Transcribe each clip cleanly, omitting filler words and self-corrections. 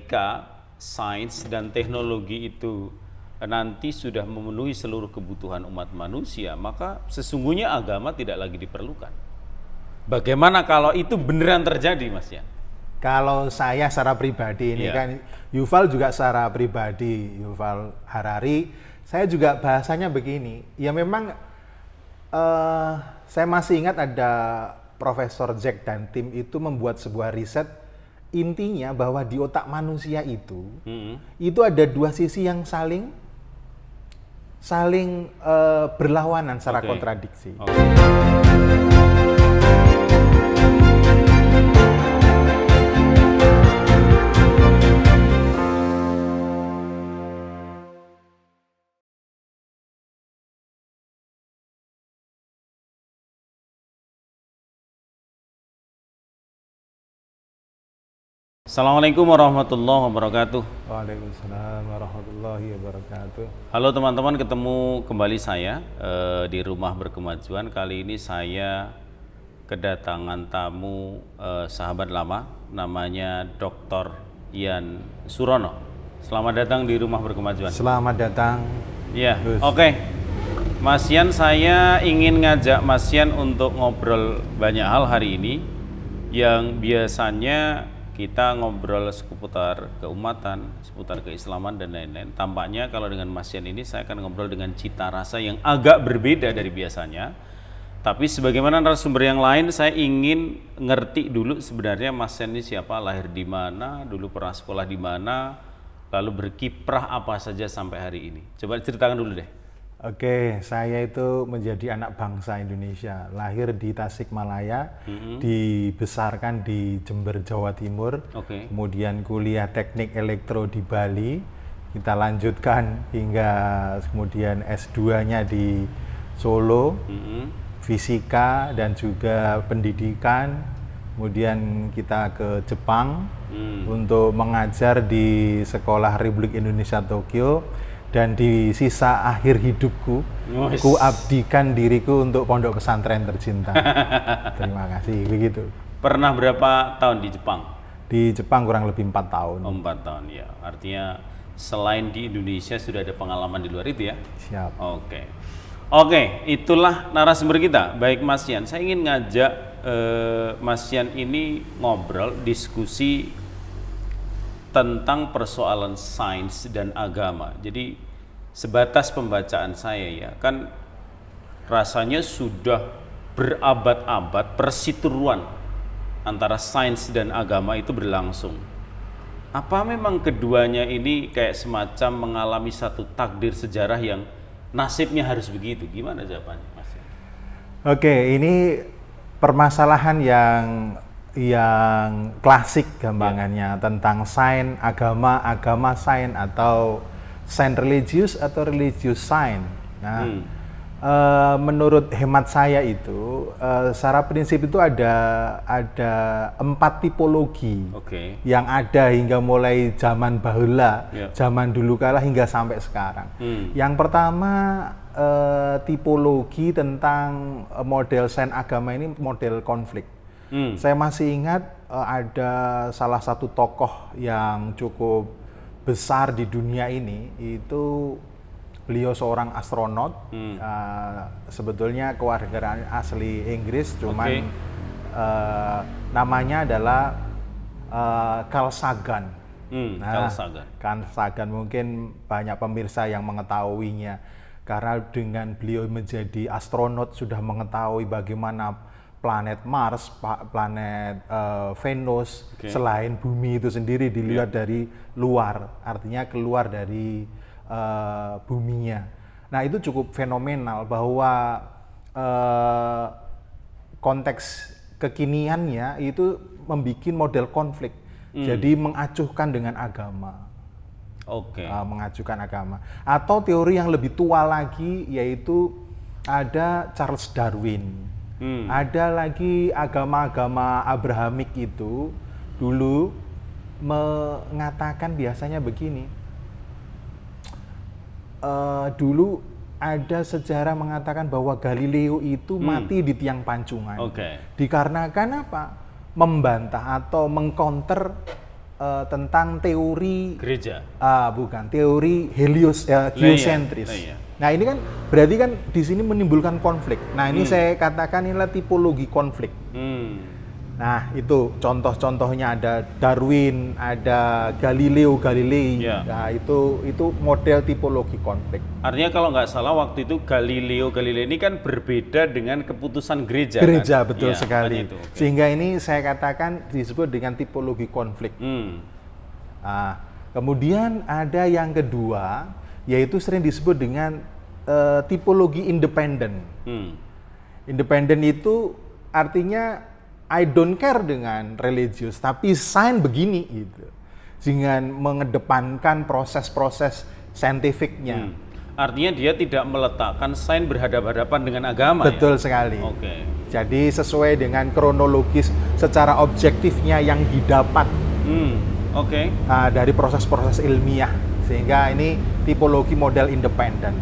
ketika sains dan teknologi itu nanti sudah memenuhi seluruh kebutuhan umat manusia, maka sesungguhnya agama tidak lagi diperlukan. Bagaimana kalau itu beneran terjadi, Mas Yan? Kalau saya secara pribadi ini kan, Yuval juga secara pribadi, Yuval Harari, saya juga bahasanya begini. Ya memang saya masih ingat ada Profesor Jack dan tim itu membuat sebuah riset, intinya bahwa di otak manusia itu ada dua sisi yang saling berlawanan secara kontradiksi. Assalamualaikum warahmatullahi wabarakatuh. Waalaikumsalam warahmatullahi wabarakatuh. Halo teman-teman, ketemu kembali saya di Rumah Berkemajuan. Kali ini saya kedatangan tamu sahabat lama, namanya Dr. Ian Surono. Selamat datang di Rumah Berkemajuan. Selamat datang. Ya, oke. Mas Ian, saya ingin ngajak Mas Ian untuk ngobrol banyak hal hari ini yang biasanya kita ngobrol seputar keumatan, seputar keislaman dan lain-lain. Tampaknya kalau dengan Mas Yan ini saya akan ngobrol dengan cita rasa yang agak berbeda dari biasanya. Tapi sebagaimana narasumber yang lain, saya ingin ngerti dulu sebenarnya Mas Yan ini siapa, lahir di mana, dulu pernah sekolah di mana, lalu berkiprah apa saja sampai hari ini. Coba ceritakan dulu deh. Oke, saya itu menjadi anak bangsa Indonesia, lahir di Tasikmalaya, dibesarkan di Jember, Jawa Timur, kemudian kuliah teknik elektro di Bali, kita lanjutkan hingga kemudian S2-nya di Solo, fisika dan juga pendidikan, kemudian kita ke Jepang untuk mengajar di Sekolah Republik Indonesia Tokyo. Dan di sisa akhir hidupku, ku abdikan diriku untuk pondok pesantren tercinta. Terima kasih, begitu. Pernah berapa tahun di Jepang? Di Jepang kurang lebih 4 tahun. 4 tahun, ya. Artinya selain di Indonesia sudah ada pengalaman di luar itu ya? Siap. Oke, itulah narasumber kita. Baik Mas Yan, saya ingin ngajak Mas Yan ini ngobrol, diskusi tentang persoalan sains dan agama. Jadi sebatas pembacaan saya ya, kan rasanya sudah berabad-abad persituruan antara sains dan agama itu berlangsung. Apa memang keduanya ini kayak semacam mengalami satu takdir sejarah yang nasibnya harus begitu? Gimana jawabannya, Mas? Oke, ini permasalahan yang klasik gampangannya tentang sains, agama sains, atau sains religius atau religius sains. Nah, menurut hemat saya itu, secara prinsip itu ada 4 tipologi yang ada hingga mulai zaman bahula, zaman dulu kala hingga sampai sekarang. Yang pertama, tipologi tentang model sains agama ini model konflik. Saya masih ingat ada salah satu tokoh yang cukup besar di dunia ini, itu beliau seorang astronot, sebetulnya kewarganegaraan asli Inggris, cuman namanya adalah Carl Sagan. Carl Sagan mungkin banyak pemirsa yang mengetahuinya, karena dengan beliau menjadi astronot sudah mengetahui bagaimana planet Mars, planet Venus, selain bumi itu sendiri dilihat dari luar, artinya keluar dari buminya. Nah, itu cukup fenomenal bahwa konteks kekiniannya itu membuat model konflik, jadi mengacuhkan dengan agama. Mengacuhkan agama. Atau teori yang lebih tua lagi, yaitu ada Charles Darwin. Ada lagi agama-agama Abrahamik itu dulu mengatakan biasanya begini. Dulu ada sejarah mengatakan bahwa Galileo itu mati di tiang pancungan. Dikarenakan apa? Membantah atau mengcounter tentang teori gereja. Bukan, teori geosentris. Nah, ini kan berarti kan di sini menimbulkan konflik. Nah, ini saya katakan inilah tipologi konflik. Nah, itu contoh-contohnya ada Darwin, ada Galileo Galilei. Nah, itu model tipologi konflik. Artinya kalau nggak salah waktu itu Galileo Galilei ini kan berbeda dengan keputusan gereja. Gereja, kan? betul sekali. Itu. Okay. Sehingga ini saya katakan disebut dengan tipologi konflik. Nah, kemudian ada yang kedua, yaitu sering disebut dengan tipologi independen. Independen itu artinya I don't care dengan religius, tapi sains begini gitu, dengan mengedepankan proses-proses saintifiknya. Artinya dia tidak meletakkan sains berhadapan-hadapan dengan agama. Betul sekali. Oke. Jadi sesuai dengan kronologis secara objektifnya yang didapat. Dari proses-proses ilmiah, sehingga ini tipologi model independen.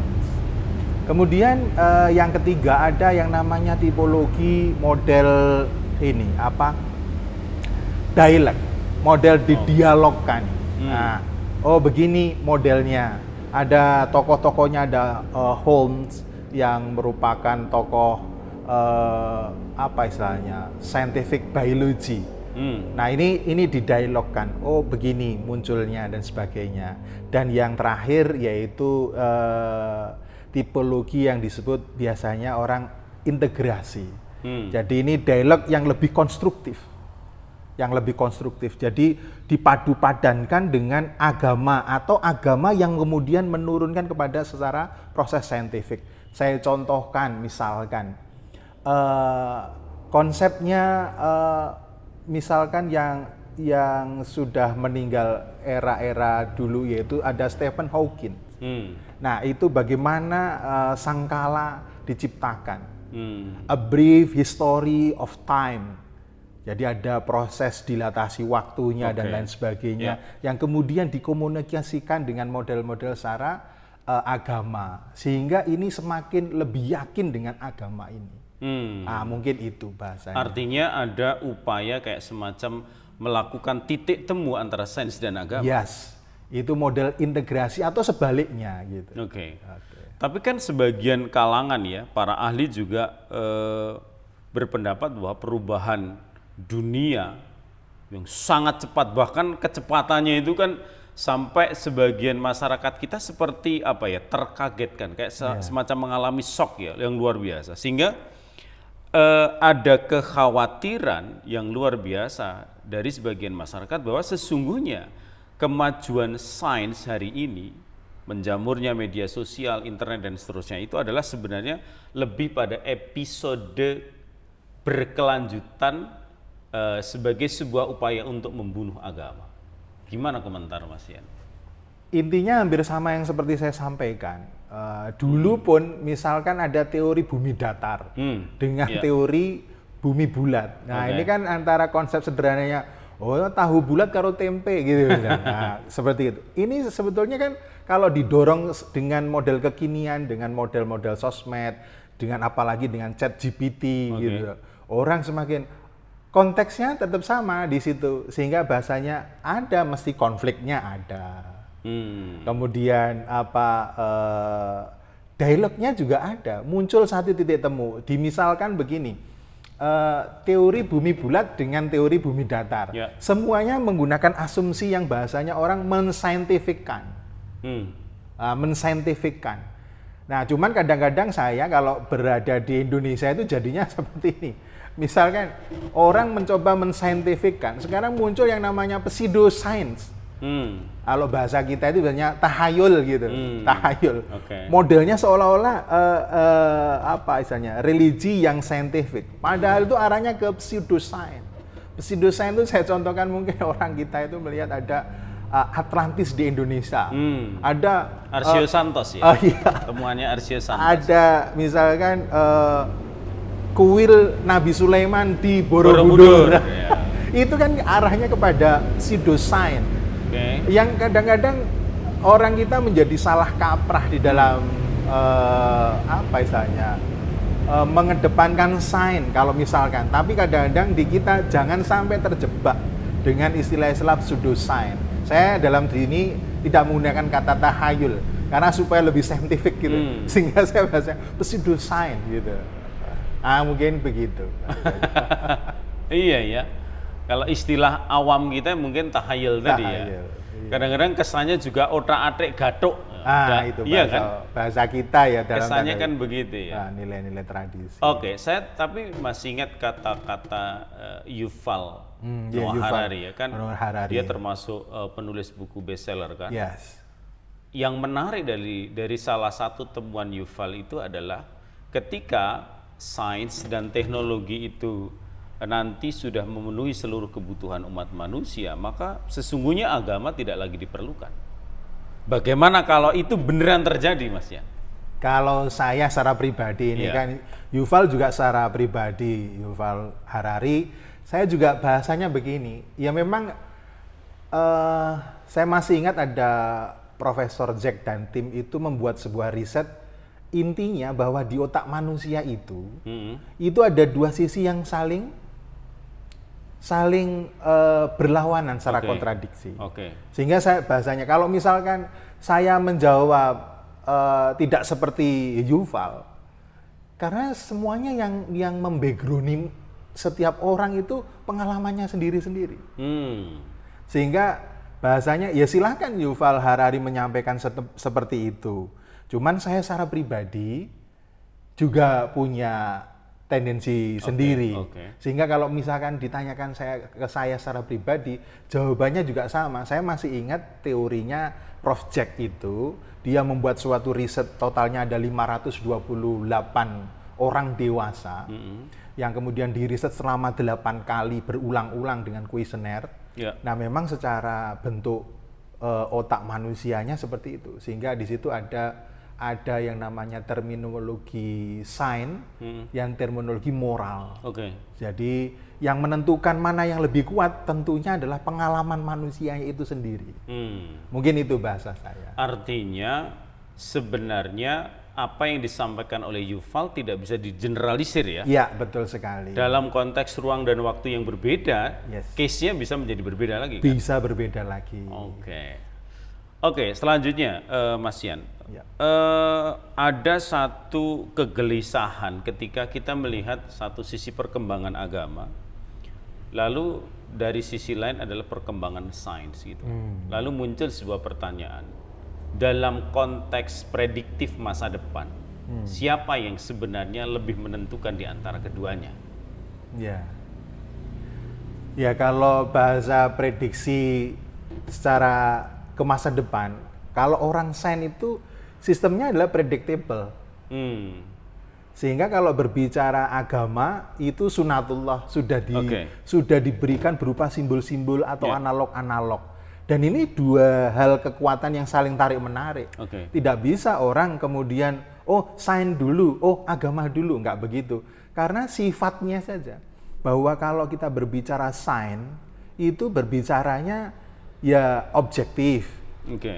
Kemudian yang ketiga ada yang namanya tipologi model ini dialog, model didialogkan. Nah, begini modelnya. Ada tokoh-tokohnya, ada Holmes yang merupakan tokoh scientific biology. Nah, ini didialogkan. Begini munculnya dan sebagainya. Dan yang terakhir yaitu tipologi yang disebut biasanya orang integrasi. Jadi ini dialog yang lebih konstruktif. Jadi dipadu-padankan dengan agama atau agama yang kemudian menurunkan kepada secara proses saintifik. Saya contohkan misalkan konsepnya misalkan yang sudah meninggal era-era dulu, yaitu ada Stephen Hawking. Nah, itu bagaimana sangkala diciptakan. A brief history of time. Jadi ada proses dilatasi waktunya dan lain sebagainya yang kemudian dikomunikasikan dengan model-model secara agama, sehingga ini semakin lebih yakin dengan agama ini. Mungkin itu bahasanya. Artinya ada upaya kayak semacam melakukan titik temu antara sains dan agama. Yes, itu model integrasi atau sebaliknya gitu. Oke. Tapi kan sebagian kalangan ya, para ahli juga berpendapat bahwa perubahan dunia yang sangat cepat, bahkan kecepatannya itu kan sampai sebagian masyarakat kita seperti terkagetkan, kayak semacam mengalami shock ya, yang luar biasa. Sehingga ada kekhawatiran yang luar biasa dari sebagian masyarakat bahwa sesungguhnya kemajuan sains hari ini, menjamurnya media sosial, internet dan seterusnya, itu adalah sebenarnya lebih pada episode berkelanjutan sebagai sebuah upaya untuk membunuh agama. Gimana komentar Mas Yan? Intinya hampir sama yang seperti saya sampaikan. Dulu pun misalkan ada teori bumi datar dengan teori bumi bulat. Nah, ini kan antara konsep sederhananya, tahu bulat karo tempe gitu. Nah, seperti itu. Ini sebetulnya kan kalau didorong dengan model kekinian, dengan model-model sosmed, dengan apalagi dengan ChatGPT gitu. Orang semakin konteksnya tetap sama di situ, sehingga bahasanya ada, mesti konfliknya ada. Kemudian dialognya juga ada, muncul satu titik temu. Dimisalkan begini, teori bumi bulat dengan teori bumi datar, semuanya menggunakan asumsi yang bahasanya orang mensaintifikkan. Mensaintifikkan. Nah, cuman kadang-kadang saya kalau berada di Indonesia itu jadinya seperti ini. Misalkan orang mencoba mensaintifikkan, sekarang muncul yang namanya pseudoscience. Kalau bahasa kita itu biasanya tahayul gitu, tahayul. Modelnya seolah-olah religi yang saintifik. Padahal itu arahnya ke pseudoscience. Pseudoscience itu saya contohkan, mungkin orang kita itu melihat ada Atlantis di Indonesia. Ada Arsio Santos ya. Temuannya Arsio Santos. Ada misalkan kuil Nabi Sulaiman di Borobudur. Itu kan arahnya kepada pseudoscience. Yang kadang-kadang orang kita menjadi salah kaprah di dalam mengedepankan sains kalau misalkan, tapi kadang-kadang di kita jangan sampai terjebak dengan istilah-istilah pseudoscience. Saya dalam ini tidak menggunakan kata tahayul karena supaya lebih saintifik gitu, sehingga saya bahasa pseudoscience gitu. Mungkin begitu. Iya ya. Kalau istilah awam kita mungkin tahayul tadi ya. Iya. Kadang-kadang kesannya juga otak-atik gatuk. Itu iya bahasa kita ya dalam kesannya kan begitu ya. Nilai-nilai tradisi. Oke, saya tapi masih ingat kata-kata Yuval Noah Harari ya kan. Dia termasuk penulis buku bestseller kan. Yes. Yang menarik dari salah satu temuan Yuval itu adalah ketika sains dan teknologi itu nanti sudah memenuhi seluruh kebutuhan umat manusia, maka sesungguhnya agama tidak lagi diperlukan. Bagaimana kalau itu beneran terjadi, Mas ya? Kalau saya secara pribadi ini kan, Yuval juga secara pribadi, Yuval Harari, saya juga bahasanya begini. Ya memang saya masih ingat ada Profesor Jack dan tim itu membuat sebuah riset, intinya bahwa di otak manusia itu ada dua sisi yang saling berlawanan secara kontradiksi. Sehingga saya bahasanya kalau misalkan saya menjawab tidak seperti Yuval, karena semuanya yang membackground setiap orang itu pengalamannya sendiri-sendiri. Sehingga bahasanya ya silahkan Yuval Harari menyampaikan seperti itu. Cuman saya secara pribadi juga punya tendensi sendiri. Sehingga kalau misalkan ditanyakan ke saya secara pribadi, jawabannya juga sama. Saya masih ingat teorinya Prof. Jack itu, dia membuat suatu riset totalnya ada 528 orang dewasa, yang kemudian diriset selama 8 kali berulang-ulang dengan kuesioner. Nah memang secara bentuk otak manusianya seperti itu. Sehingga di situ ada yang namanya terminologi sains, yang terminologi moral. Jadi yang menentukan mana yang lebih kuat tentunya adalah pengalaman manusia itu sendiri. Mungkin itu bahasa saya. Artinya sebenarnya apa yang disampaikan oleh Yuval tidak bisa digeneralisir ya? Iya, betul sekali. Dalam konteks ruang dan waktu yang berbeda, case-nya bisa menjadi berbeda lagi. Bisa berbeda lagi. Oke, selanjutnya Mas Yan, ada satu kegelisahan ketika kita melihat satu sisi perkembangan agama, lalu dari sisi lain adalah perkembangan sains gitu. Lalu muncul sebuah pertanyaan, dalam konteks prediktif masa depan, siapa yang sebenarnya lebih menentukan di antara keduanya? Ya kalau bahasa prediksi secara ke masa depan, kalau orang sains itu sistemnya adalah predictable. Sehingga kalau berbicara agama itu sunatullah sudah diberikan berupa simbol-simbol atau analog-analog. Dan ini dua hal kekuatan yang saling tarik menarik. Tidak bisa orang kemudian sains dulu, agama dulu, enggak begitu. Karena sifatnya saja bahwa kalau kita berbicara sains itu berbicaranya ya objektif,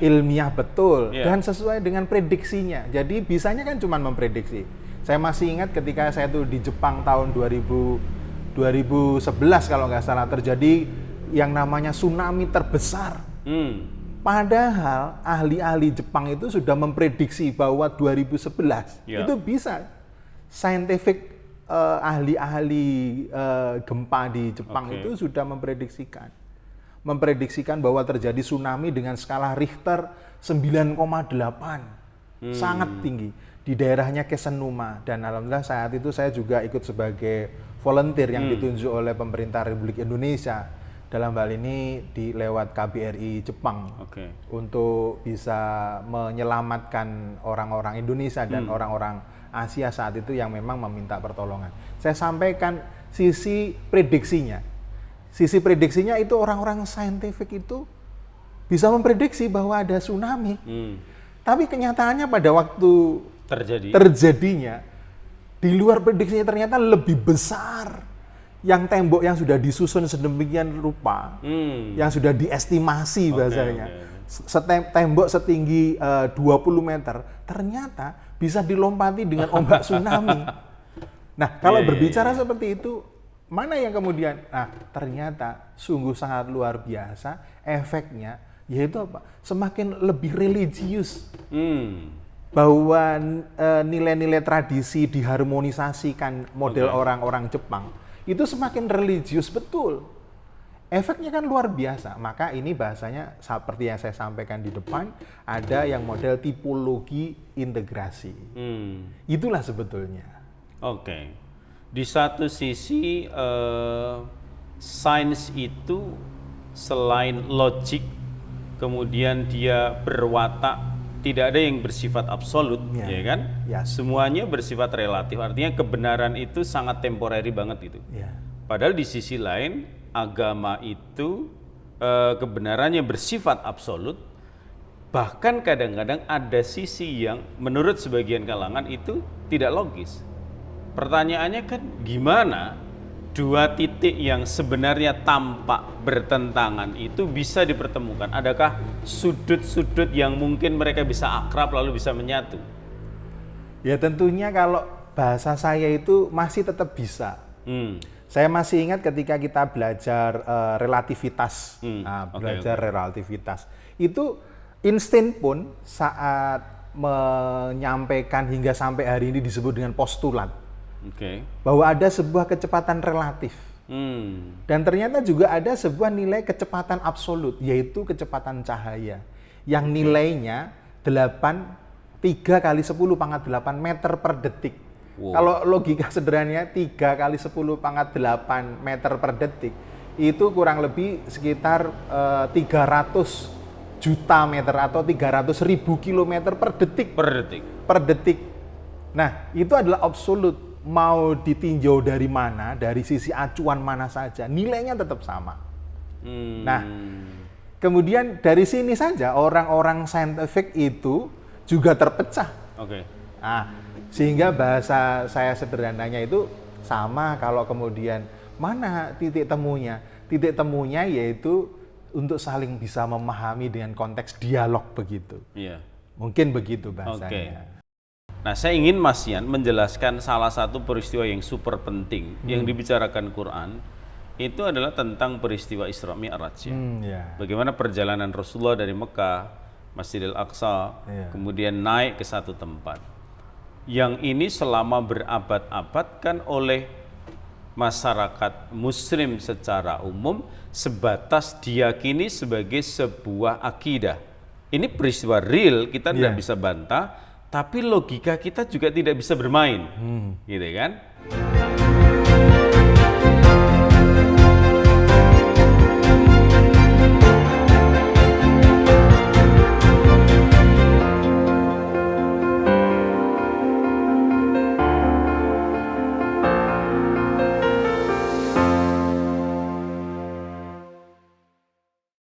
ilmiah betul, dan sesuai dengan prediksinya. Jadi bisanya kan cuma memprediksi. Saya masih ingat ketika saya tuh di Jepang tahun 2011 kalau nggak salah, terjadi yang namanya tsunami terbesar. Padahal ahli-ahli Jepang itu sudah memprediksi bahwa 2011 itu bisa. Scientific ahli-ahli gempa di Jepang itu sudah mempredksikan bahwa terjadi tsunami dengan skala Richter 9,8, sangat tinggi di daerahnya Kesenuma. Dan alhamdulillah saat itu saya juga ikut sebagai volunteer yang ditunjuk oleh pemerintah Republik Indonesia, dalam hal ini lewat KBRI Jepang, untuk bisa menyelamatkan orang-orang Indonesia dan orang-orang Asia saat itu yang memang meminta pertolongan. Saya sampaikan sisi prediksinya. Sisi prediksinya itu orang-orang saintifik itu bisa memprediksi bahwa ada tsunami. Tapi kenyataannya pada waktu terjadinya, di luar prediksinya ternyata lebih besar. Yang tembok yang sudah disusun sedemikian rupa, yang sudah diestimasi bahasanya, tembok setinggi 20 meter, ternyata bisa dilompati dengan ombak tsunami. Nah, kalau berbicara seperti itu, mana yang kemudian, nah ternyata sungguh sangat luar biasa efeknya, yaitu apa? Semakin lebih religius. Bahwa nilai-nilai tradisi diharmonisasikan model orang-orang Jepang, itu semakin religius betul. Efeknya kan luar biasa. Maka ini bahasanya seperti yang saya sampaikan di depan, ada yang model tipologi integrasi. Itulah sebetulnya. Oke. Di satu sisi sains itu selain logik, kemudian dia berwatak, tidak ada yang bersifat absolut, ya kan? Ya. Semuanya bersifat relatif. Artinya kebenaran itu sangat temporary banget gitu. Ya. Padahal di sisi lain agama itu kebenarannya bersifat absolut. Bahkan kadang-kadang ada sisi yang menurut sebagian kalangan itu tidak logis. Pertanyaannya kan gimana dua titik yang sebenarnya tampak bertentangan itu bisa dipertemukan? Adakah sudut-sudut yang mungkin mereka bisa akrab lalu bisa menyatu? Ya tentunya kalau bahasa saya itu masih tetap bisa. Saya masih ingat ketika kita belajar relativitas, relativitas. Itu Einstein pun saat menyampaikan hingga sampai hari ini disebut dengan postulat. Bahwa ada sebuah kecepatan relatif. Dan ternyata juga ada sebuah nilai kecepatan absolut, yaitu kecepatan cahaya. Yang nilainya 3 kali 10 pangkat 8 meter per detik. Kalau logika sederhananya 3 kali 10 pangkat 8 meter per detik, itu kurang lebih sekitar 300 juta meter atau 300.000 kilometer per detik. Per detik. Nah, itu adalah absolut. Mau ditinjau dari mana, dari sisi acuan mana saja, nilainya tetap sama. Nah, kemudian dari sini saja orang-orang saintifik itu juga terpecah. Nah, sehingga bahasa saya sederhananya itu sama kalau kemudian mana titik temunya? Titik temunya yaitu untuk saling bisa memahami dengan konteks dialog begitu. Mungkin begitu bahasanya. Nah, saya ingin Mas Yan menjelaskan salah satu peristiwa yang super penting yang dibicarakan Quran, itu adalah tentang peristiwa Isra Mi'raj. Bagaimana perjalanan Rasulullah dari Mekah, Masjidil Aqsa, kemudian naik ke satu tempat. Yang ini selama berabad-abad kan oleh masyarakat Muslim secara umum sebatas diyakini sebagai sebuah akidah. Ini peristiwa real, kita tidak bisa bantah. Tapi logika kita juga tidak bisa bermain, gitu kan?